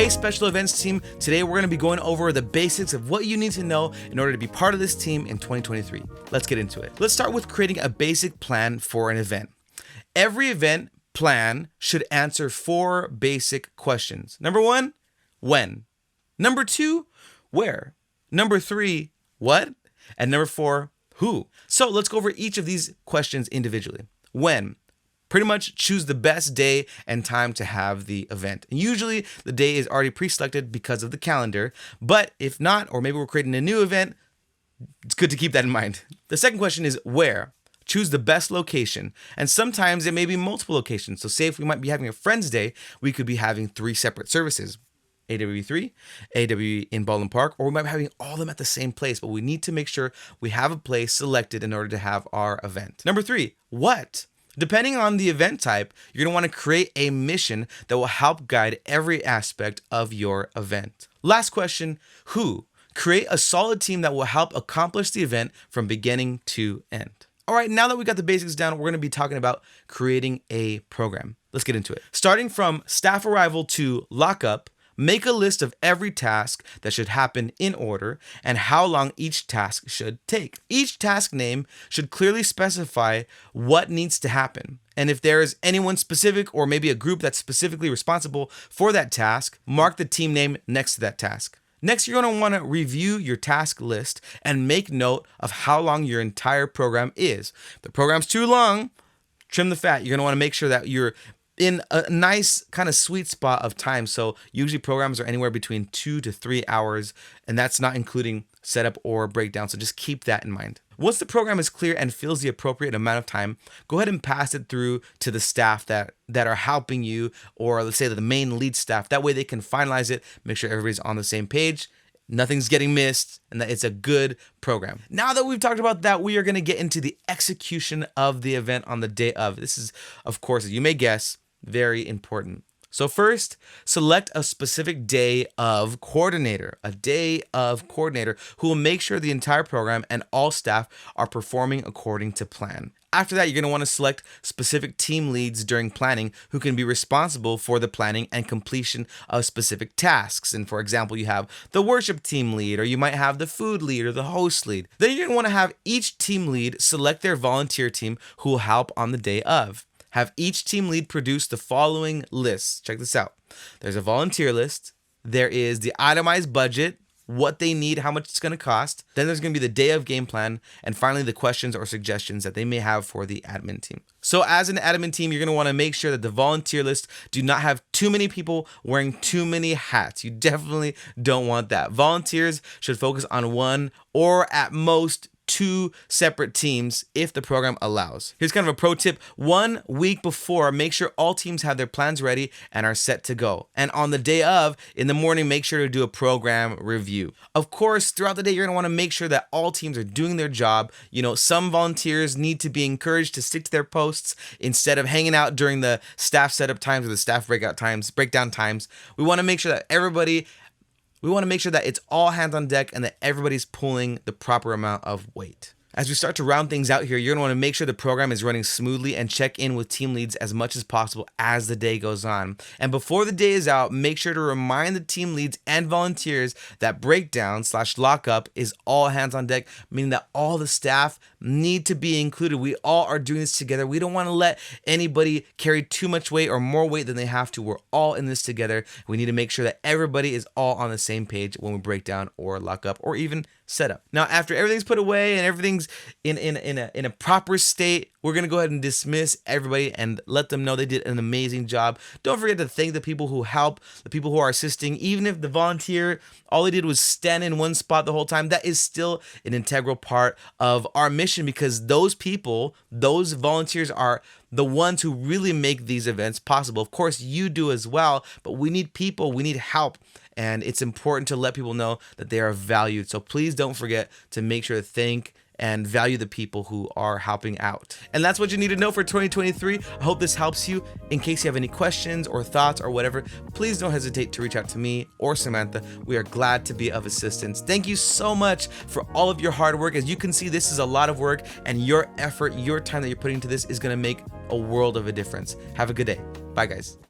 Hey special events team, today we're going to be going over the basics of what you need to know in order to be part of this team in 2023. Let's get into it. Let's start with creating a basic plan for an event. Every event plan should answer 4 basic questions. Number 1, when? Number 2, where? Number 3, what? And number 4, who? So let's go over each of these questions individually. When? Pretty much choose the best day and time to have the event. And usually the day is already pre-selected because of the calendar, but if not, or maybe we're creating a new event, it's good to keep that in mind. The second question is where? Choose the best location. And sometimes it may be multiple locations. So say if we might be having a Friends Day, we could be having 3 separate services. AWE3, AWE in Baldwin Park, or we might be having all of them at the same place, but we need to make sure we have a place selected in order to have our event. Number 3, what? Depending on the event type, you're going to want to create a mission that will help guide every aspect of your event. Last question, who? Create a solid team that will help accomplish the event from beginning to end. All right, now that we got the basics down, we're going to be talking about creating a program. Let's get into it. Starting from staff arrival to lockup, make a list of every task that should happen in order and how long each task should take. Each task name should clearly specify what needs to happen. And if there is anyone specific or maybe a group that's specifically responsible for that task, mark the team name next to that task. Next, you're going to want to review your task list and make note of how long your entire program is. If the program's too long, trim the fat. You're going to want to make sure that you're in a nice kind of sweet spot of time. So usually programs are anywhere between 2 to 3 hours, and that's not including setup or breakdown. So just keep that in mind. Once the program is clear and fills the appropriate amount of time, go ahead and pass it through to the staff that are helping you, or let's say the main lead staff. That way they can finalize it, make sure everybody's on the same page, nothing's getting missed, and that it's a good program. Now that we've talked about that, we are going to get into the execution of the event on the day of. This is, of course, as you may guess, very important. So first, select a specific day of coordinator, who will make sure the entire program and all staff are performing according to plan. After that, you're going to want to select specific team leads during planning who can be responsible for the planning and completion of specific tasks. And for example, you have the worship team lead, or you might have the food lead or the host lead. Then you're going to want to have each team lead select their volunteer team who will help on the day of. Have each team lead produce the following lists. Check this out. There's a volunteer list. There is the itemized budget, what they need, how much it's going to cost. Then there's going to be the day of game plan. And finally, the questions or suggestions that they may have for the admin team. So as an admin team, you're going to want to make sure that the volunteer list do not have too many people wearing too many hats. You definitely don't want that. Volunteers should focus on 1 or at most 2 separate teams if the program allows. Here's kind of a pro tip. 1 week before, make sure all teams have their plans ready and are set to go. And on the day of, in the morning, make sure to do a program review. Of course, throughout the day, you're going to want to make sure that all teams are doing their job. You know, some volunteers need to be encouraged to stick to their posts instead of hanging out during the staff setup times or the staff breakdown times. We want to make sure that it's all hands on deck and that everybody's pulling the proper amount of weight. As we start to round things out here, you're going to want to make sure the program is running smoothly and check in with team leads as much as possible as the day goes on. And before the day is out, make sure to remind the team leads and volunteers that breakdown/lockup is all hands on deck, meaning that all the staff need to be included. We all are doing this together. We don't want to let anybody carry too much weight or more weight than they have to. We're all in this together. We need to make sure that everybody is all on the same page when we break down or lock up or even set up. Now, after everything's put away and everything's in a proper state, we're going to go ahead and dismiss everybody and let them know they did an amazing job. Don't forget to thank the people who help, the people who are assisting. Even if the volunteer, all they did was stand in one spot the whole time, that is still an integral part of our mission, because those people, those volunteers are the ones who really make these events possible. Of course, you do as well, but we need people, we need help. And it's important to let people know that they are valued. So please don't forget to make sure to thank and value the people who are helping out. And that's what you need to know for 2023. I hope this helps you. In case you have any questions or thoughts or whatever, please don't hesitate to reach out to me or Samantha. We are glad to be of assistance. Thank you so much for all of your hard work. As you can see, this is a lot of work, and your effort, your time that you're putting into this is going to make a world of a difference. Have a good day. Bye, guys.